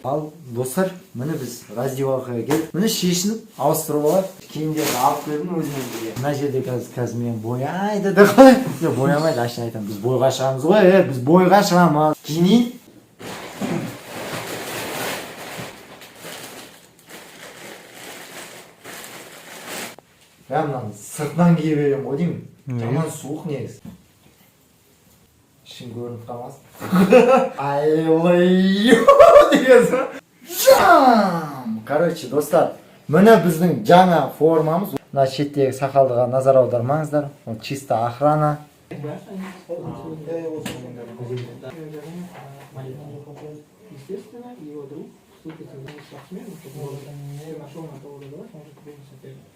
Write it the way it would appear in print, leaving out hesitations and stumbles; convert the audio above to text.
Ал достар, міне біз раздевалкаға келіп, міне шешініп, ауыстырып алайық. Киімдерді алып келдім өзімен бірге. Мына жерде қазір мен бояйды да қой. Жоқ, боямайды, ашын айтамын. Біз бойға шығамыз ғой, біз бойға шығамыз. Киінейін. Я мынаны сыртынан кие беремін ғой деймін. Жаман суық негізі. Ішін көрініп қалмасын. Айлайо дегенсің. Жам! Короче, достар, міне біздің жаңа формамыз. Мына шеттегі сақалдыға назар аудармаңыздар. Ол чисто охрана. Естественно, его друг вступит в спортсмен, чтобы он нашел на кого добавить, может принять соперника.